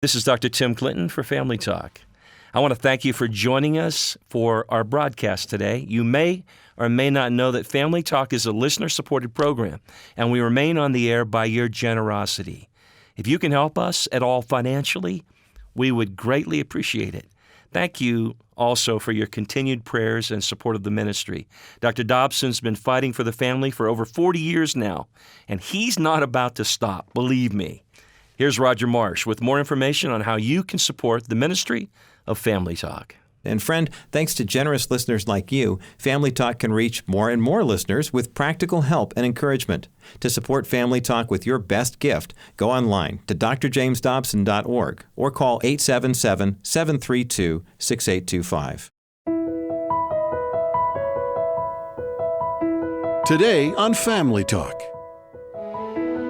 This is Dr. Tim Clinton for Family Talk. I want to thank you for joining us for our broadcast today. You may or may not know that Family Talk is a listener-supported program, and we remain on the air by your generosity. If you can help us at all financially, we would greatly appreciate it. Thank you also for your continued prayers and support of the ministry. Dr. Dobson's been fighting for the family for over 40 years now, and he's not about to stop, believe me. Here's Roger Marsh with more information on how you can support the ministry of Family Talk. And friend, thanks to generous listeners like you, Family Talk can reach more and more listeners with practical help and encouragement. To support Family Talk with your best gift, go online to drjamesdobson.org or call 877-732-6825. Today on Family Talk.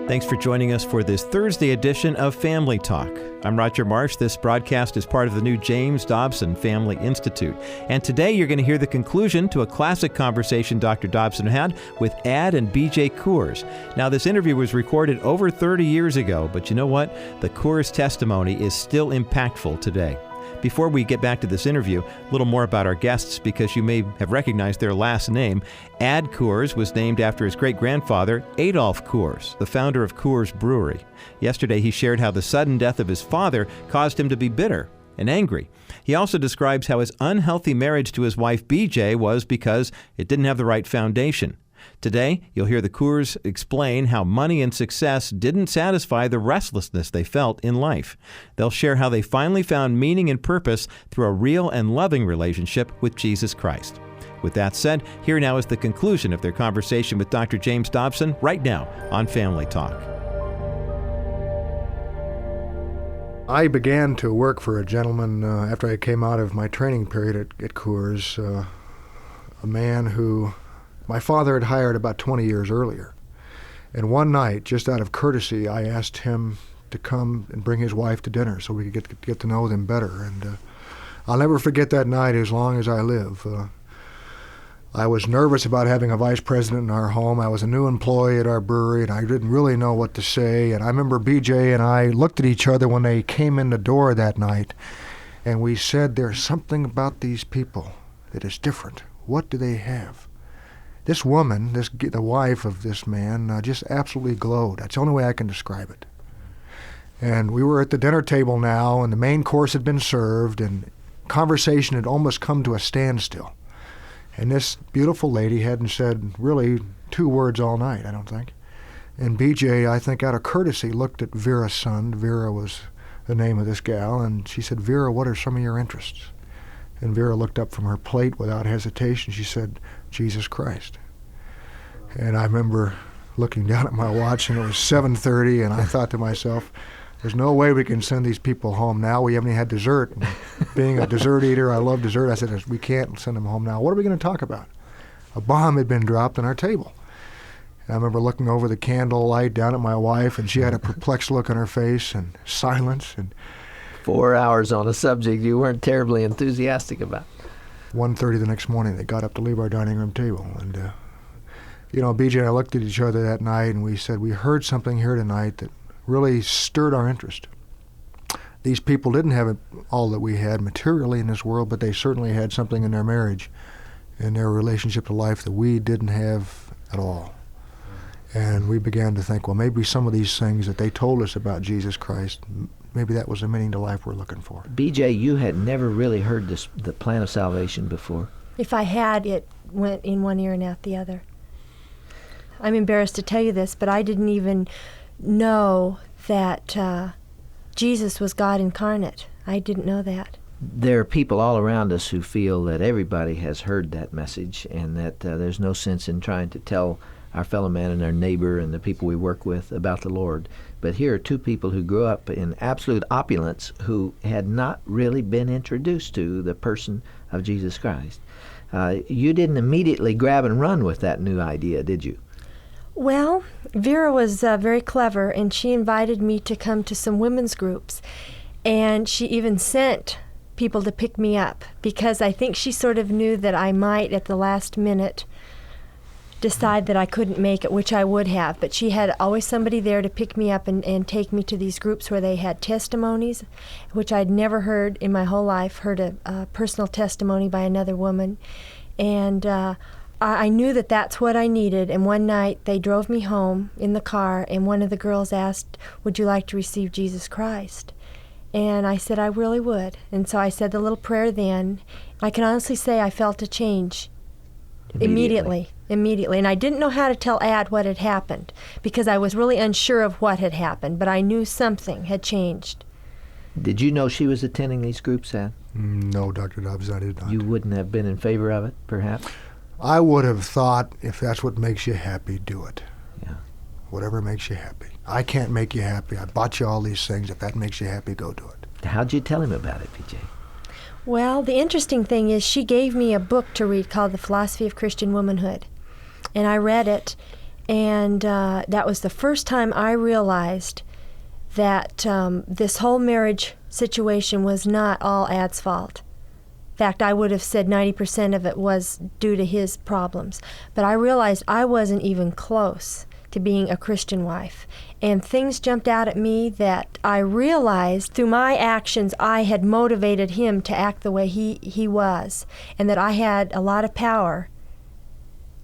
Thanks for joining us for this Thursday edition of Family Talk. I'm Roger Marsh. This broadcast is part of the new James Dobson Family Institute. And today you're going to hear the conclusion to a classic conversation Dr. Dobson had with Ad and BJ Coors. Now, this interview was recorded over 30 years ago, but you know what? The Coors testimony is still impactful today. Before we get back to this interview, a little more about our guests because you may have recognized their last name. Ad Coors was named after his great-grandfather, Adolph Coors, the founder of Coors Brewery. Yesterday, he shared how the sudden death of his father caused him to be bitter and angry. He also describes how his unhealthy marriage to his wife, BJ, was because it didn't have the right foundation. Today, you'll hear the Coors explain how money and success didn't satisfy the restlessness they felt in life. They'll share how they finally found meaning and purpose through a real and loving relationship with Jesus Christ. With that said, here now is the conclusion of their conversation with Dr. James Dobson right now on Family Talk. I began to work for a gentleman after I came out of my training period at Coors, a man who my father had hired about 20 years earlier. And one night, just out of courtesy, I asked him to come and bring his wife to dinner so we could get to know them better. And I'll never forget that night as long as I live. I was nervous about having a vice president in our home. I was a new employee at our brewery, and I didn't really know what to say. And I remember BJ and I looked at each other when they came in the door that night, and we said, there's something about these people that is different. What do they have? This woman, the wife of this man, just absolutely glowed. That's the only way I can describe it. And we were at the dinner table now, and the main course had been served, and conversation had almost come to a standstill. And this beautiful lady hadn't said really 2 words all night, I don't think. And BJ, I think out of courtesy, looked at Vera's son. Vera was the name of this gal, and she said, Vera, what are some of your interests? And Vera looked up from her plate without hesitation. She said, Jesus Christ. And I remember looking down at my watch, and it was 7:30, and I thought to myself, there's no way we can send these people home now. We haven't had dessert. And being a dessert eater, I love dessert. I said, we can't send them home now. What are we going to talk about? A bomb had been dropped on our table. And I remember looking over the candlelight down at my wife, and she had a perplexed look on her face and silence. And 4 hours on a subject you weren't terribly enthusiastic about. 1:30 the next morning, they got up to leave our dining room table. And, BJ and I looked at each other that night, and we said, we heard something here tonight that really stirred our interest. These people didn't have all that we had materially in this world, but they certainly had something in their marriage and their relationship to life that we didn't have at all. And we began to think, well, maybe some of these things that they told us about Jesus Christ, maybe that was the meaning to life we're looking for. BJ, you had never really heard the plan of salvation before. If I had, it went in one ear and out the other. I'm embarrassed to tell you this, but I didn't even know that Jesus was God incarnate. I didn't know that. There are people all around us who feel that everybody has heard that message and that there's no sense in trying to tell our fellow man and our neighbor and the people we work with about the Lord. But here are 2 people who grew up in absolute opulence who had not really been introduced to the person of Jesus Christ. You didn't immediately grab and run with that new idea, did you? Well, Vera was very clever, and she invited me to come to some women's groups. And she even sent people to pick me up because I think she sort of knew that I might, at the last minute, decide that I couldn't make it, which I would have. But she had always somebody there to pick me up and take me to these groups where they had testimonies, which I'd never heard in my whole life, heard a personal testimony by another woman. And I knew that that's what I needed. And one night they drove me home in the car, and one of the girls asked, "Would you like to receive Jesus Christ?" And I said I really would. And so I said the little prayer then. I can honestly say I felt a change immediately. And I didn't know how to tell Ad what had happened because I was really unsure of what had happened, but I knew something had changed. Did you know she was attending these groups, Ad? No, Dr. Dobbs, I did not. You wouldn't have been in favor of it, perhaps? I would have thought if that's what makes you happy, do it. Yeah. Whatever makes you happy. I can't make you happy. I bought you all these things. If that makes you happy, go do it. How'd you tell him about it, PJ? Well, the interesting thing is she gave me a book to read called The Philosophy of Christian Womanhood. And I read it, and that was the first time I realized that this whole marriage situation was not all Ad's fault. In fact, I would have said 90% of it was due to his problems. But I realized I wasn't even close to being a Christian wife. And things jumped out at me that I realized through my actions I had motivated him to act the way he was, and that I had a lot of power.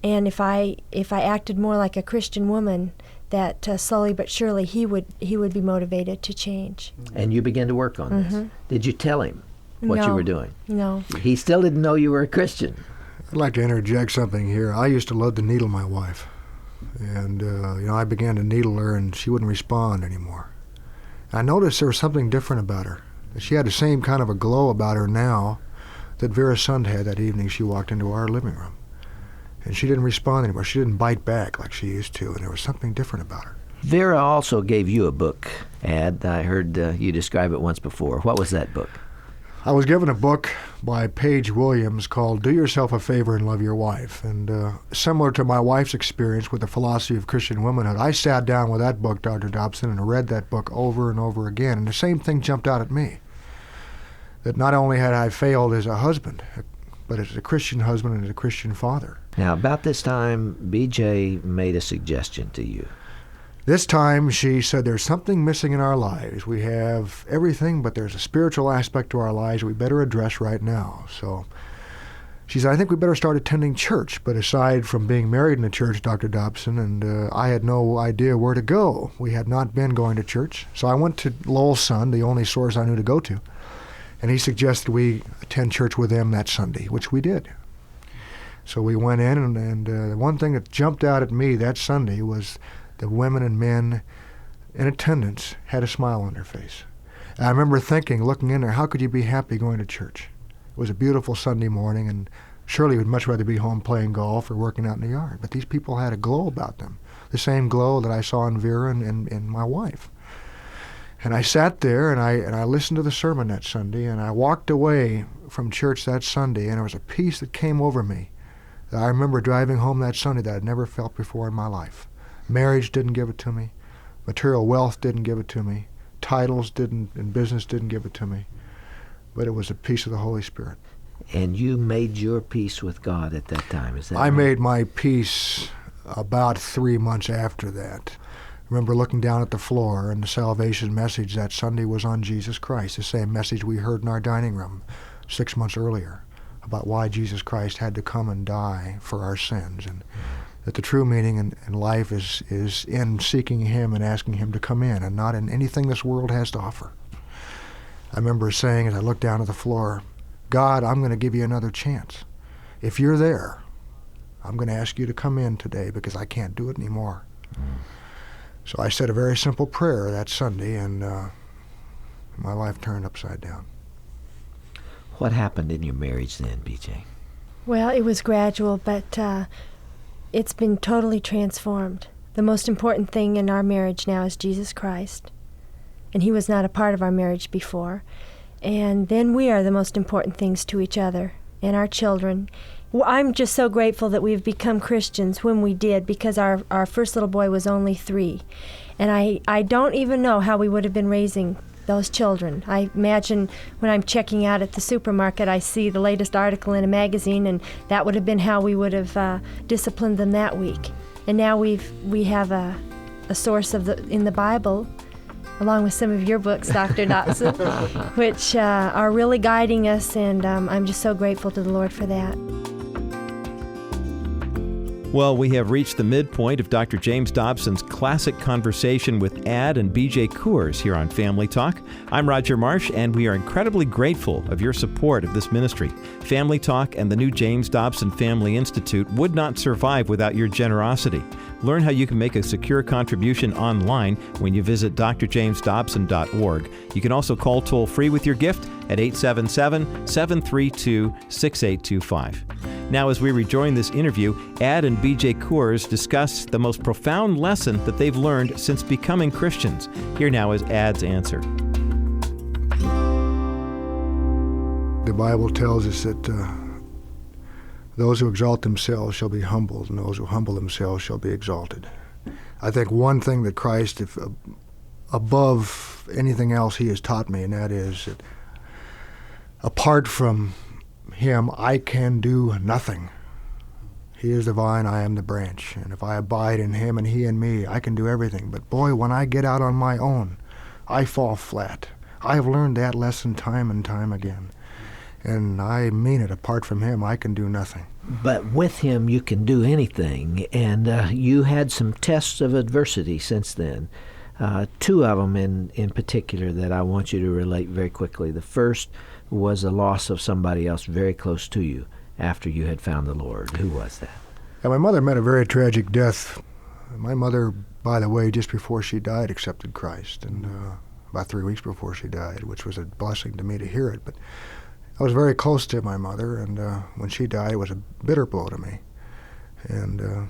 And if I acted more like a Christian woman, that slowly but surely he would be motivated to change. And you began to work on this. Did you tell him what you were doing? No. He still didn't know you were a Christian. I'd like to interject something here. I used to love to needle my wife. And, I began to needle her, and she wouldn't respond anymore. I noticed there was something different about her. She had the same kind of a glow about her now that Vera Sund had that evening she walked into our living room. And she didn't respond anymore. She didn't bite back like she used to, and there was something different about her. Vera also gave you a book, Ad. I heard you describe it once before. What was that book? I was given a book by Paige Williams called Do Yourself a Favor and Love Your Wife. And similar to my wife's experience with the philosophy of Christian womanhood, I sat down with that book, Dr. Dobson, and read that book over and over again. And the same thing jumped out at me, that not only had I failed as a husband, but as a Christian husband and as a Christian father. Now, about this time, BJ made a suggestion to you. This time, she said, there's something missing in our lives. We have everything, but there's a spiritual aspect to our lives we better address right now. So she said, I think we better start attending church. But aside from being married in a church, Dr. Dobson, and I had no idea where to go. We had not been going to church. So I went to Lowell's son, the only source I knew to go to. And he suggested we attend church with him that Sunday, which we did. So we went in, and the one thing that jumped out at me that Sunday was the women and men in attendance had a smile on their face. And I remember thinking, looking in there, how could you be happy going to church? It was a beautiful Sunday morning, and surely would much rather be home playing golf or working out in the yard. But these people had a glow about them, the same glow that I saw in Vera and my wife. And I sat there, and I listened to the sermon that Sunday, and I walked away from church that Sunday, and there was a peace that came over me that I remember driving home that Sunday that I'd never felt before in my life. Marriage didn't give it to me. Material wealth didn't give it to me. Titles didn't, and business didn't give it to me. But it was a peace of the Holy Spirit. And you made your peace with God at that time, is that I right? made my peace about 3 months after that. I remember looking down at the floor, and the salvation message that Sunday was on Jesus Christ, the same message we heard in our dining room 6 months earlier about why Jesus Christ had to come and die for our sins, and that the true meaning in life is in seeking Him and asking Him to come in, and not in anything this world has to offer. I remember saying as I looked down at the floor, God, I'm going to give you another chance. If you're there, I'm going to ask you to come in today because I can't do it anymore. So I said a very simple prayer that Sunday, and my life turned upside down. What happened in your marriage then, BJ? Well, it was gradual, but it's been totally transformed. The most important thing in our marriage now is Jesus Christ. And He was not a part of our marriage before. And then we are the most important things to each other and our children. Well, I'm just so grateful that we've become Christians when we did, because our first little boy was only 3. And I don't even know how we would have been raising those children. I imagine when I'm checking out at the supermarket, I see the latest article in a magazine, and that would have been how we would have disciplined them that week. And now we have a source in the Bible, along with some of your books, Dr. Dobson, which are really guiding us, and I'm just so grateful to the Lord for that. Well, we have reached the midpoint of Dr. James Dobson's classic conversation with Ad and BJ Coors here on Family Talk. I'm Roger Marsh, and we are incredibly grateful of your support of this ministry. Family Talk and the new James Dobson Family Institute would not survive without your generosity. Learn how you can make a secure contribution online when you visit drjamesdobson.org. You can also call toll-free with your gift at 877-732-6825. Now, as we rejoin this interview, Ad and BJ Coors discuss the most profound lesson that they've learned since becoming Christians. Here now is Ad's answer. The Bible tells us that those who exalt themselves shall be humbled, and those who humble themselves shall be exalted. I think one thing that Christ, above anything else he has taught me, and that is that apart from him, I can do nothing. He is the vine, I am the branch. And if I abide in him and he in me, I can do everything. But boy, when I get out on my own, I fall flat. I have learned that lesson time and time again. And I mean it, apart from him, I can do nothing. But with him, you can do anything. And you had some tests of adversity since then. Two of them in particular that I want you to relate very quickly. The first was the loss of somebody else very close to you after you had found the Lord. Who was that? Yeah, my mother met a very tragic death. My mother, by the way, just before she died, accepted Christ, and about 3 weeks before she died, which was a blessing to me to hear it. But I was very close to my mother, and when she died, it was a bitter blow to me. And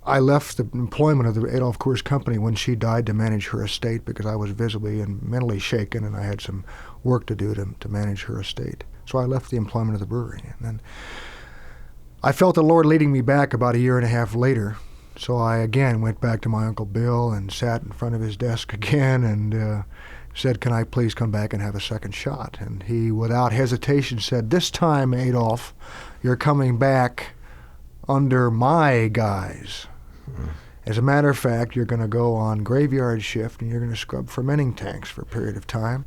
I left the employment of the Adolph Coors company when she died to manage her estate because I was visibly and mentally shaken, and I had some work to do to manage her estate. So I left the employment of the brewery. And then I felt the Lord leading me back about 1.5 years later. So I again went back to my Uncle Bill and sat in front of his desk again and said, "Can I please come back and have a second shot?" And he, without hesitation, said, "This time, Adolph, you're coming back under my guise. As a matter of fact, you're going to go on graveyard shift and you're going to scrub fermenting tanks for a period of time."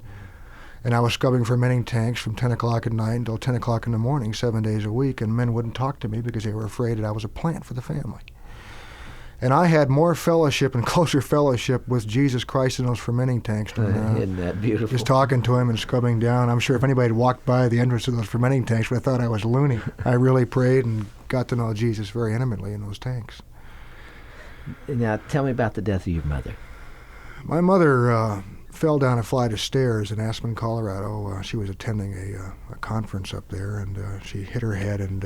And I was scrubbing fermenting tanks from 10 o'clock at night until 10 o'clock in the morning, 7 days a week, and men wouldn't talk to me because they were afraid that I was a plant for the family. And I had more fellowship and closer fellowship with Jesus Christ in those fermenting tanks than Isn't that beautiful? just talking to him and scrubbing down. I'm sure if anybody had walked by the entrance of those fermenting tanks would have thought I was loony. I really prayed and got to know Jesus very intimately in those tanks. Now, tell me about the death of your mother. My mother fell down a flight of stairs in Aspen, Colorado. She was attending a conference up there, and she hit her head and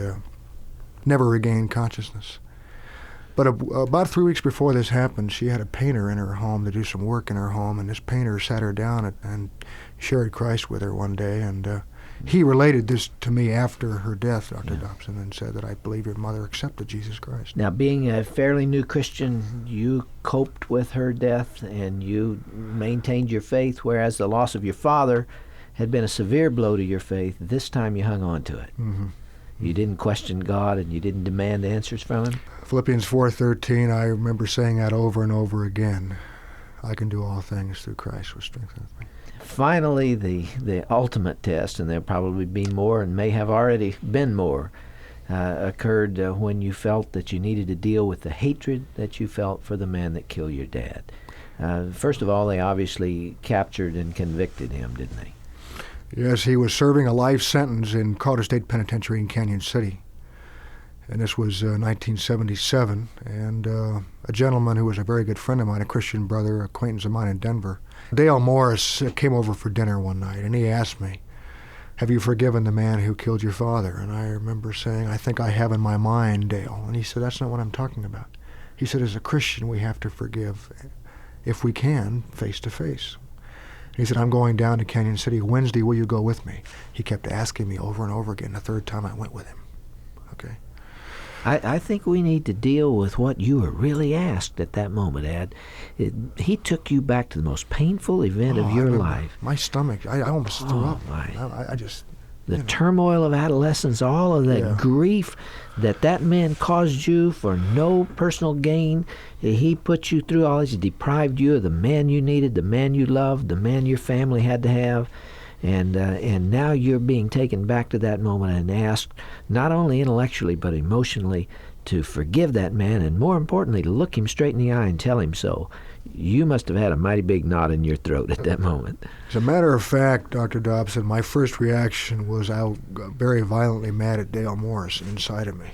never regained consciousness. But about 3 weeks before this happened, she had a painter in her home to do some work in her home, and this painter sat her down and shared Christ with her one day, and he related this to me after her death, Dr. Dobson, and said that I believe your mother accepted Jesus Christ. Now, being a fairly new Christian, you coped with her death and you maintained your faith, whereas the loss of your father had been a severe blow to your faith. This time you hung on to it. Mm-hmm. You didn't question God and you didn't demand answers from him? Philippians 4:13, I remember saying that over and over again. I can do all things through Christ who strengthens me. Finally, the ultimate test, and there'll probably be more and may have already been more, occurred when you felt that you needed to deal with the hatred that you felt for the man that killed your dad. First of all, they obviously captured and convicted him, didn't they? Yes, he was serving a life sentence in Colorado State Penitentiary in Canyon City. And this was 1977. And a gentleman who was a very good friend of mine, a Christian brother, acquaintance of mine in Denver, Dale Morris, came over for dinner one night, and he asked me, "Have you forgiven the man who killed your father?" And I remember saying, "I think I have in my mind, Dale." And he said, "That's not what I'm talking about." He said, "As a Christian, we have to forgive, if we can, face to face." He said, "I'm going down to Canyon City Wednesday. Will you go with me?" He kept asking me over and over again. The third time I went with him. Okay. I think we need to deal with what you were really asked at that moment, Ad. He took you back to the most painful event of your life. My stomach, I almost threw up. My. I just... The turmoil of adolescence, all of that grief that man caused you for no personal gain. He put you through all this. He deprived you of the man you needed, the man you loved, the man your family had to have. And now you're being taken back to that moment and asked, not only intellectually but emotionally, to forgive that man, and more importantly, to look him straight in the eye and tell him so. You must have had a mighty big knot in your throat at that moment. As a matter of fact, Dr. Dobson, my first reaction was I got very violently mad at Dale Morris inside of me.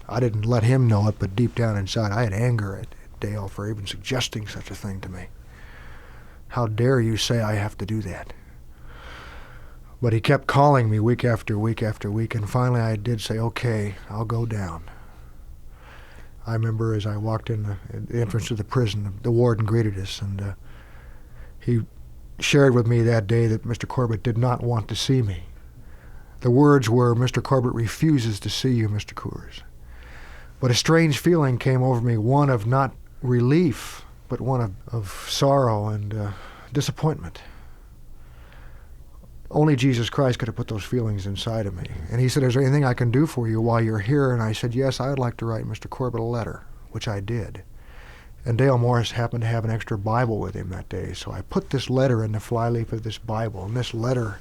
I didn't let him know it, but deep down inside, I had anger at Dale for even suggesting such a thing to me. How dare you say I have to do that? But he kept calling me week after week after week, and finally I did say, okay, I'll go down. I remember as I walked in the entrance to the prison, the warden greeted us, and he shared with me that day that Mr. Corbett did not want to see me. The words were, Mr. Corbett refuses to see you, Mr. Coors. But a strange feeling came over me, one of not relief, but one of sorrow and disappointment. Only Jesus Christ could have put those feelings inside of me. And he said, is there anything I can do for you while you're here? And I said, yes, I would like to write Mr. Corbett a letter, which I did. And Dale Morris happened to have an extra Bible with him that day, so I put this letter in the flyleaf of this Bible. And this letter,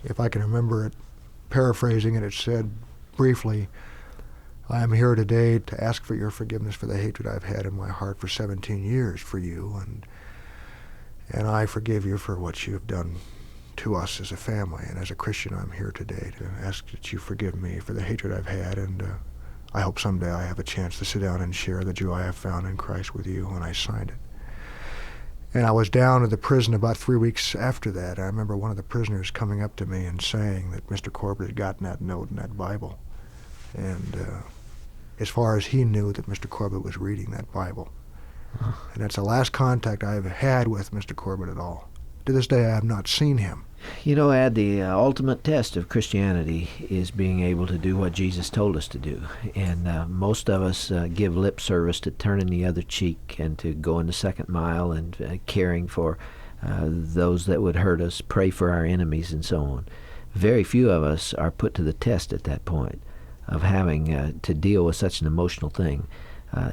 if I can remember it, paraphrasing it, it said briefly, I am here today to ask for your forgiveness for the hatred I've had in my heart for 17 years for you, and I forgive you for what you have done to us as a family, and as a Christian I'm here today to ask that you forgive me for the hatred I've had, and I hope someday I have a chance to sit down and share the joy I have found in Christ with you. And I signed it. And I was down at the prison about 3 weeks after that. I remember one of the prisoners coming up to me and saying that Mr. Corbett had gotten that note in that Bible, and as far as he knew, that Mr. Corbett was reading that Bible. And that's the last contact I've had with Mr. Corbett at all. To this day, I have not seen him. You know, Ad, the ultimate test of Christianity is being able to do what Jesus told us to do. And most of us give lip service to turning the other cheek and to going the second mile and caring for those that would hurt us, pray for our enemies, and so on. Very few of us are put to the test at that point of having to deal with such an emotional thing.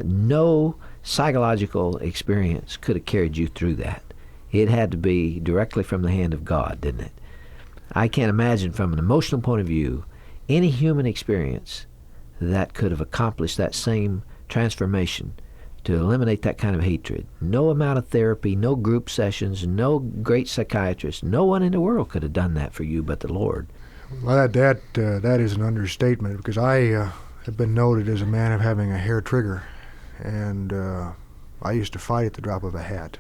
No psychological experience could have carried you through that. It had to be directly from the hand of God, didn't it? I can't imagine from an emotional point of view any human experience that could have accomplished that same transformation to eliminate that kind of hatred. No amount of therapy, no group sessions, no great psychiatrist, no one in the world could have done that for you but the Lord. Well, that is an understatement, because I have been noted as a man of having a hair trigger, and I used to fight at the drop of a hat.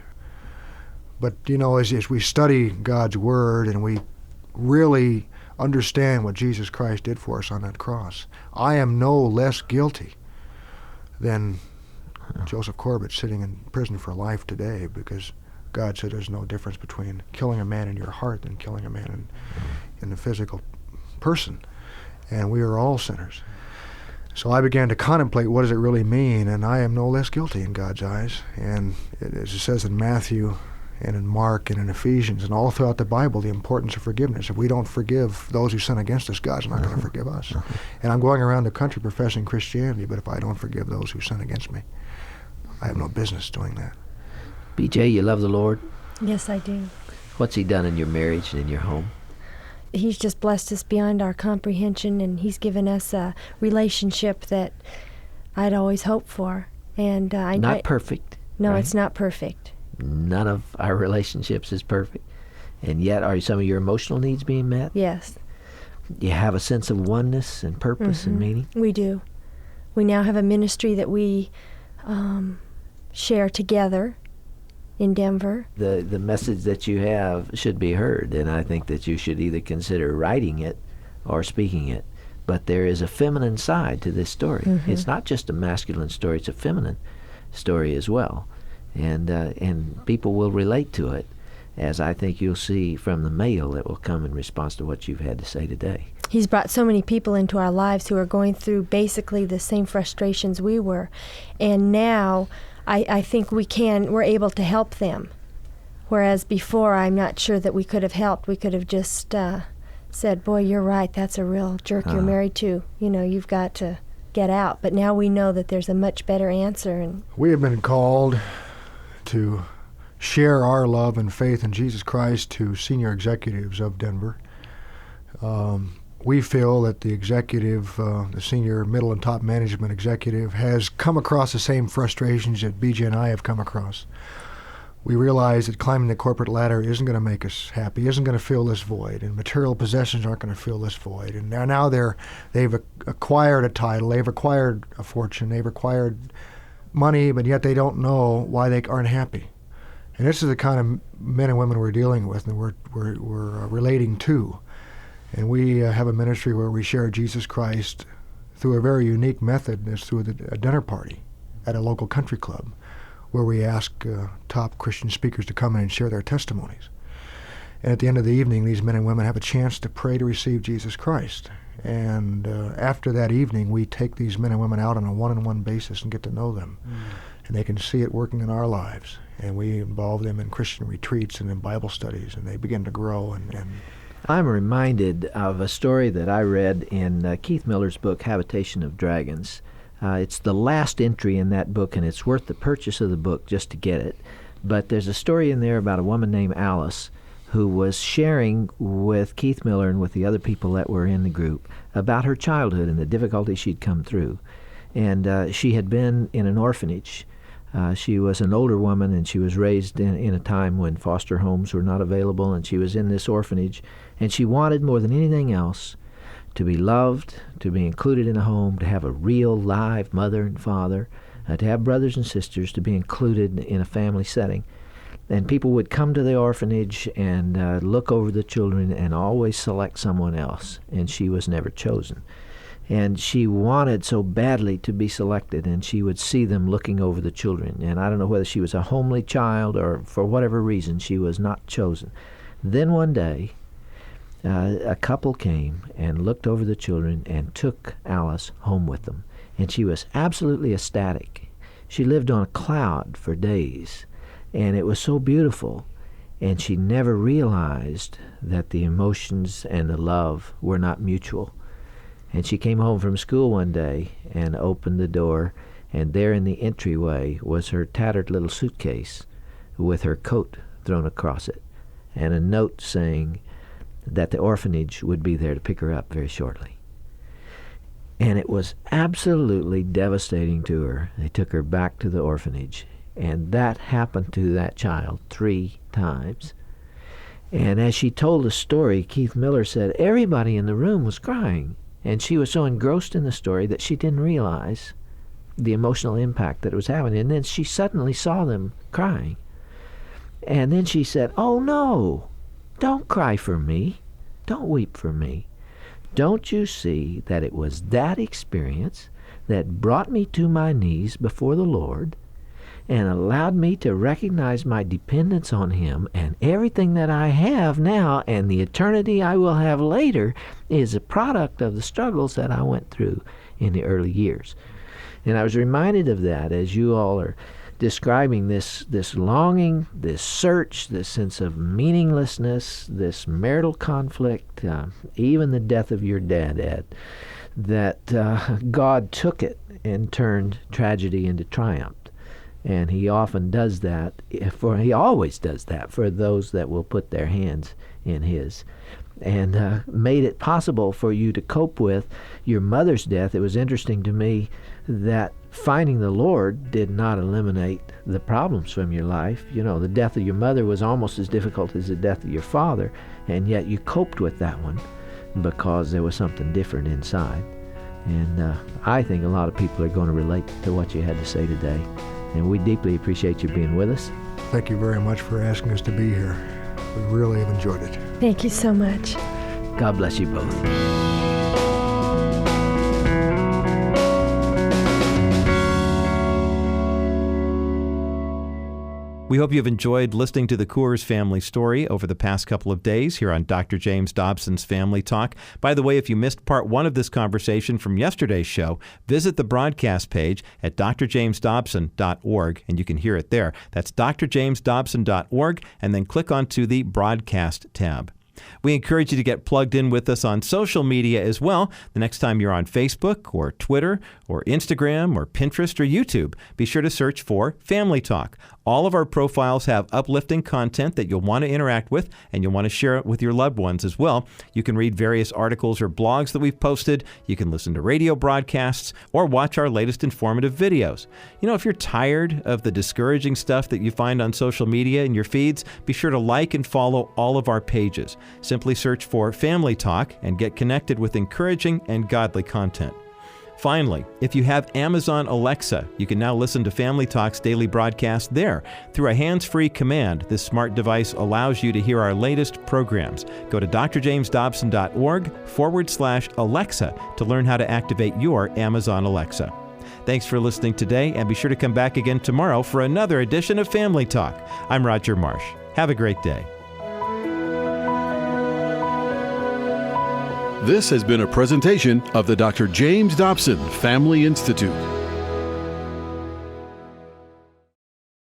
But, you know, as we study God's Word and we really understand what Jesus Christ did for us on that cross, I am no less guilty than Joseph Corbett sitting in prison for life today, because God said there's no difference between killing a man in your heart and killing a man in the physical person. And we are all sinners. So I began to contemplate, what does it really mean? And I am no less guilty in God's eyes. And as it says in Matthew and in Mark and in Ephesians and all throughout the Bible, the importance of forgiveness. If we don't forgive those who sin against us, God's not going to forgive us. And I'm going around the country professing Christianity, but if I don't forgive those who sin against me, I have no business doing that. BJ, you love the Lord? Yes, I do. What's he done in your marriage and in your home? He's just blessed us beyond our comprehension, and he's given us a relationship that I'd always hoped for. And not perfect. No, right? It's not perfect. None of our relationships is perfect. And yet, are some of your emotional needs being met? Yes. You have a sense of oneness and purpose and meaning? We do. We now have a ministry that we share together in Denver. The message that you have should be heard, and I think that you should either consider writing it or speaking it. But there is a feminine side to this story. It's not just a masculine story, it's a feminine story as well. And people will relate to it, as I think you'll see from the mail that will come in response to what you've had to say today. He's brought so many people into our lives who are going through basically the same frustrations we were. And now I think we're able to help them. Whereas before, I'm not sure that we could have helped. We could have just said, boy, you're right, that's a real jerk you're married to. You've got to get out. But now we know that there's a much better answer. And we have been called to share our love and faith in Jesus Christ to senior executives of Denver. We feel that the executive, the senior, middle, and top management executive has come across the same frustrations that BJ and I have come across. We realize that climbing the corporate ladder isn't going to make us happy, isn't going to fill this void, and material possessions aren't going to fill this void. And now they've acquired a title, they've acquired a fortune, they've acquired money, but yet they don't know why they aren't happy. And this is the kind of men and women we're dealing with and we're relating to. And we have a ministry where we share Jesus Christ through a very unique method. It's through a dinner party at a local country club where we ask top Christian speakers to come in and share their testimonies. And at the end of the evening, these men and women have a chance to pray to receive Jesus Christ. And after that evening, we take these men and women out on a one-on-one basis and get to know them. And they can see it working in our lives. And we involve them in Christian retreats and in Bible studies, and they begin to grow. And I'm reminded of a story that I read in Keith Miller's book, Habitation of Dragons. It's the last entry in that book, and it's worth the purchase of the book just to get it. But there's a story in there about a woman named Alice who was sharing with Keith Miller and with the other people that were in the group about her childhood and the difficulties she'd come through. And she had been in an orphanage. She was an older woman, and she was raised in a time when foster homes were not available, and she was in this orphanage, and she wanted more than anything else to be loved, to be included in a home, to have a real live mother and father, to have brothers and sisters, to be included in a family setting. And people would come to the orphanage and look over the children and always select someone else, and she was never chosen. And she wanted so badly to be selected, and she would see them looking over the children. And I don't know whether she was a homely child or for whatever reason she was not chosen. Then one day, a couple came and looked over the children and took Alice home with them. And she was absolutely ecstatic. She lived on a cloud for days, and it was so beautiful. And she never realized that the emotions and the love were not mutual. And she came home from school one day and opened the door, and there in the entryway was her tattered little suitcase with her coat thrown across it, and a note saying that the orphanage would be there to pick her up very shortly. And it was absolutely devastating to her. They took her back to the orphanage, and that happened to that child 3 times. And as she told the story, Keith Miller said everybody in the room was crying. And she was so engrossed in the story that she didn't realize the emotional impact that it was having. And then she suddenly saw them crying. And then she said, "Oh, no, don't cry for me. Don't weep for me. Don't you see that it was that experience that brought me to my knees before the Lord and allowed me to recognize my dependence on Him, and everything that I have now and the eternity I will have later is a product of the struggles that I went through in the early years." And I was reminded of that as you all are describing this longing, this search, this sense of meaninglessness, this marital conflict, even the death of your dad, Ed, that God took it and turned tragedy into triumph. And He often does that, He always does that for those that will put their hands in His. And made it possible for you to cope with your mother's death. It was interesting to me that finding the Lord did not eliminate the problems from your life. You know, the death of your mother was almost as difficult as the death of your father, and yet you coped with that one because there was something different inside. And I think a lot of people are going to relate to what you had to say today. And we deeply appreciate you being with us. thank you very much for asking us to be here. We really have enjoyed it. Thank you so much. God bless you both. We hope you've enjoyed listening to the Coors family story over the past couple of days here on Dr. James Dobson's Family Talk. By the way, if you missed part one of this conversation from yesterday's show, visit the broadcast page at drjamesdobson.org, and you can hear it there. That's drjamesdobson.org, and then click onto the Broadcast tab. We encourage you to get plugged in with us on social media as well. The next time you're on Facebook or Twitter or Instagram or Pinterest or YouTube, be sure to search for Family Talk. All of our profiles have uplifting content that you'll want to interact with, and you'll want to share it with your loved ones as well. You can read various articles or blogs that we've posted. You can listen to radio broadcasts or watch our latest informative videos. You know, if you're tired of the discouraging stuff that you find on social media in your feeds, be sure to like and follow all of our pages. Simply search for Family Talk and get connected with encouraging and godly content. Finally, if you have Amazon Alexa, you can now listen to Family Talk's daily broadcast there. Through a hands-free command, this smart device allows you to hear our latest programs. Go to drjamesdobson.org/Alexa to learn how to activate your Amazon Alexa. Thanks for listening today, and be sure to come back again tomorrow for another edition of Family Talk. I'm Roger Marsh. Have a great day. This has been a presentation of the Dr. James Dobson Family Institute.